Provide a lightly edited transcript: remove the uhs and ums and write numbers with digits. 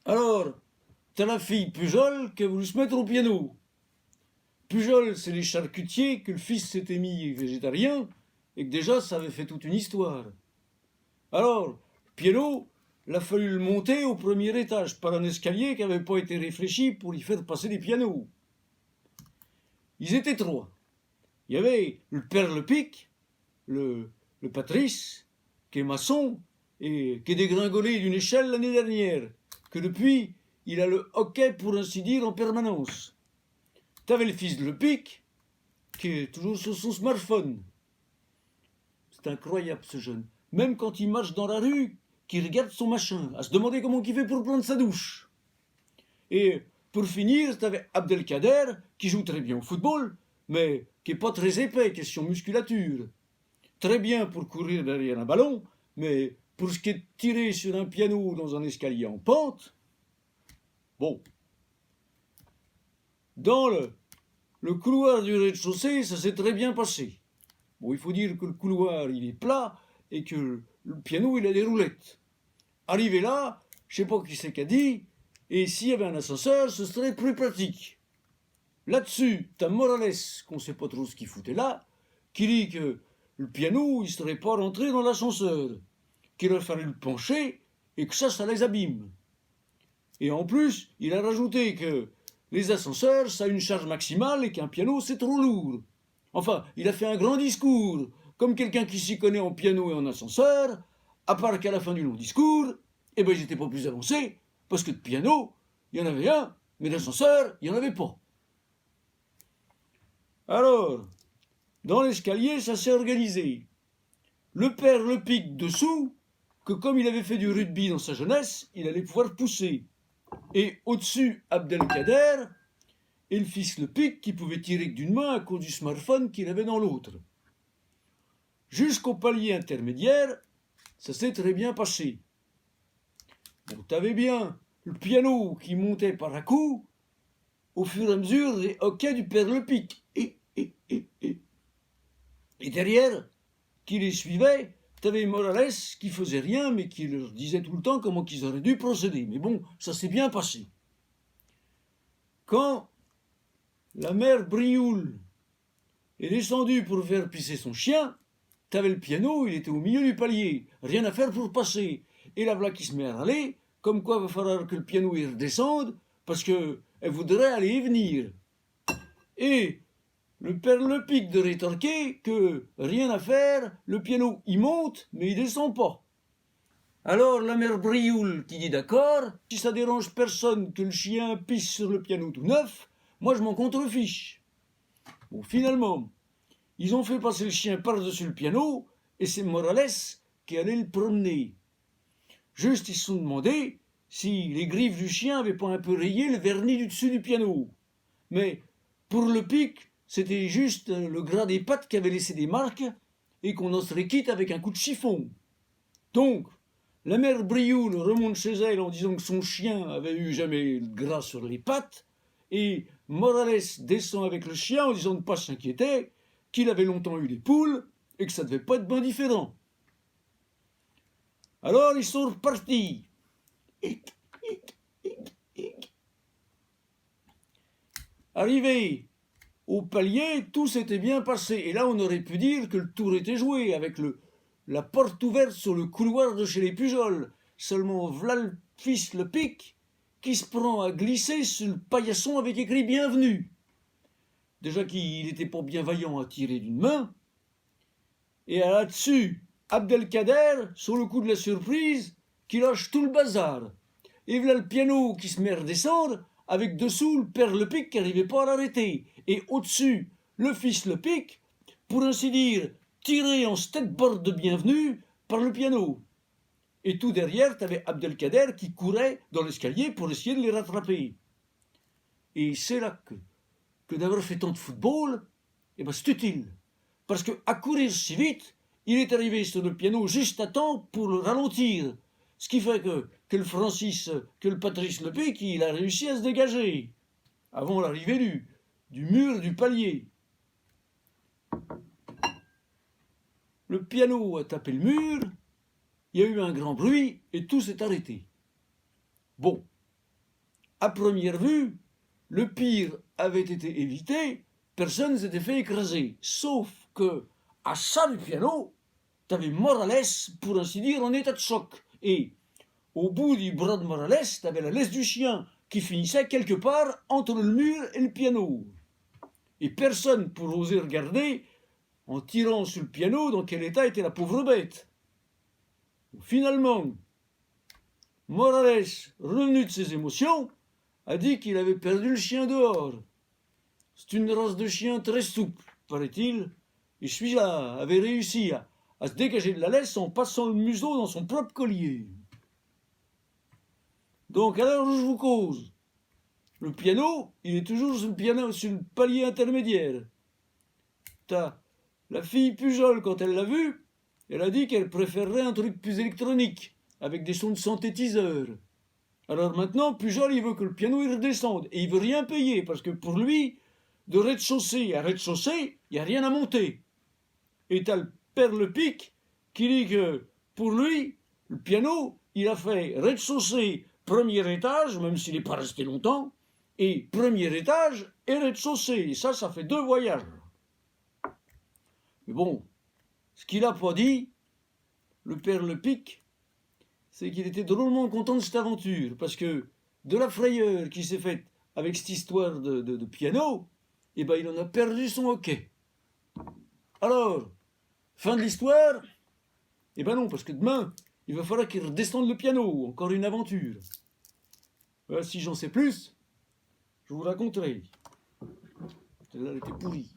Alors, t'as la fille Pujol qui a voulu se mettre au piano. Pujol, c'est les charcutiers que le fils s'était mis végétarien et que déjà ça avait fait toute une histoire. Alors, le piano, il a fallu le monter au premier étage par un escalier qui n'avait pas été réfléchi pour y faire passer des pianos. Ils étaient trois. Il y avait le père Lepic, le Patrice, qui est maçon et qui est dégringolé d'une échelle l'année dernière, que depuis, il a le hockey, pour ainsi dire, en permanence. T'avais le fils de Lepic, qui est toujours sur son smartphone. C'est incroyable, ce jeune. Même quand il marche dans la rue, qu'il regarde son machin, à se demander comment il fait pour prendre sa douche. Et pour finir, t'avais Abdelkader, qui joue très bien au football, mais qui est pas très épais, question musculature. Très bien pour courir derrière un ballon, mais pour ce qui est de tirer sur un piano dans un escalier en pente, bon. Dans le couloir du rez-de-chaussée, ça s'est très bien passé. Bon, il faut dire que le couloir, il est plat et que le piano, il a des roulettes. Arrivé là, je sais pas qui c'est qu'a dit, et s'il y avait un ascenseur, ce serait plus pratique. Là-dessus, t'as Morales, qu'on sait pas trop ce qu'il foutait là, qui dit que le piano, il serait pas rentré dans l'ascenseur, qu'il aurait fallu le pencher et que ça les abîme. Et en plus, il a rajouté que les ascenseurs, ça a une charge maximale et qu'un piano, c'est trop lourd. Enfin, il a fait un grand discours, comme quelqu'un qui s'y connaît en piano et en ascenseur, à part qu'à la fin du long discours, eh ben, j'étais pas plus avancé, parce que de piano, il y en avait un, mais d'ascenseur, il n'y en avait pas. Alors, dans l'escalier, ça s'est organisé. Le père le pique dessous, que comme il avait fait du rugby dans sa jeunesse, il allait pouvoir pousser. Et au-dessus, Abdelkader, et le fils le pique qui pouvait tirer que d'une main à cause du smartphone qu'il avait dans l'autre. Jusqu'au palier intermédiaire, ça s'est très bien passé. Bon, t'avais bien le piano qui montait par à coup, au fur et à mesure des hoquets du père le pique. Et derrière, qui les suivait, t'avais Morales qui faisait rien, mais qui leur disait tout le temps comment qu'ils auraient dû procéder. Mais bon, ça s'est bien passé. Quand la mère Brioul est descendue pour faire pisser son chien, t'avais le piano, il était au milieu du palier, rien à faire pour passer. Et la voilà qui se met à râler, comme quoi il va falloir que le piano y redescende, parce qu'elle voudrait aller y venir. Et le père Lepic de rétorquer que rien à faire, le piano il monte, mais il descend pas. Alors la mère Brioul qui dit d'accord, si ça dérange personne que le chien pisse sur le piano tout neuf, moi je m'en contrefiche. Bon, finalement, ils ont fait passer le chien par-dessus le piano, et c'est Morales qui allait le promener. Juste, ils se sont demandé si les griffes du chien avaient pas un peu rayé le vernis du dessus du piano. Mais pour le pic, c'était juste le gras des pattes qui avait laissé des marques et qu'on en serait quitte avec un coup de chiffon. Donc, la mère Brioul remonte chez elle en disant que son chien avait eu jamais le gras sur les pattes, et Morales descend avec le chien en disant de ne pas s'inquiéter, qu'il avait longtemps eu des poules et que ça devait pas être bien différent. Alors ils sont repartis. Arrivé au palier, tout s'était bien passé. Et là, on aurait pu dire que le tour était joué, avec la porte ouverte sur le couloir de chez les Pujol. Seulement, v'là le fils le pic, qui se prend à glisser sur le paillasson avec écrit bienvenue. Déjà qu'il n'était pas bien vaillant à tirer d'une main. Et là-dessus, Abdelkader, sur le coup de la surprise, qui lâche tout le bazar. Et voilà le piano qui se met à redescendre, avec dessous le père Lepic qui n'arrivait pas à l'arrêter. Et au-dessus, le fils Lepic, pour ainsi dire, tiré en skateboard de bienvenue par le piano. Et tout derrière, t'avais Abdelkader qui courait dans l'escalier pour essayer de les rattraper. Et c'est là que d'avoir fait tant de football, eh ben c'est utile. Parce qu'à courir si vite, il est arrivé sur le piano juste à temps pour le ralentir. Ce qui fait que le Patrice Lepic, il a réussi à se dégager avant l'arrivée du mur du palier. Le piano a tapé le mur, il y a eu un grand bruit et tout s'est arrêté. Bon, à première vue, le pire avait été évité, personne ne s'était fait écraser. Sauf que, à ça du piano, t'avais Morales, pour ainsi dire, en état de choc. Et au bout du bras de Morales, t'avais la laisse du chien qui finissait quelque part entre le mur et le piano. Et personne pour oser regarder, en tirant sur le piano, dans quel état était la pauvre bête. Finalement, Morales, revenu de ses émotions, a dit qu'il avait perdu le chien dehors. C'est une race de chien très souple, paraît-il, et celui-là avait réussi à se dégager de la laisse en passant le museau dans son propre collier. Donc, à l'heure où je vous cause, le piano, il est toujours sur le palier intermédiaire. T'as la fille Pujol, quand elle l'a vu, elle a dit qu'elle préférerait un truc plus électronique, avec des sons de synthétiseur. Alors maintenant, Pujol, il veut que le piano il redescende, et il veut rien payer, parce que pour lui, de rez-de-chaussée à rez-de-chaussée, il n'y a rien à monter. Et t'as le père Le Pic qui dit que, pour lui, le piano, il a fait rez-de-chaussée, premier étage, même s'il n'est pas resté longtemps, et premier étage et rez-de-chaussée. Et ça fait 2 voyages. Mais bon, ce qu'il n'a pas dit, le père Le Pic, c'est qu'il était drôlement content de cette aventure, parce que de la frayeur qui s'est faite avec cette histoire de piano, eh ben il en a perdu son hockey. Alors, fin de l'histoire? Eh ben non, parce que demain, il va falloir qu'il redescende le piano, encore une aventure. Si j'en sais plus, je vous raconterai. Celle-là, elle était pourrie.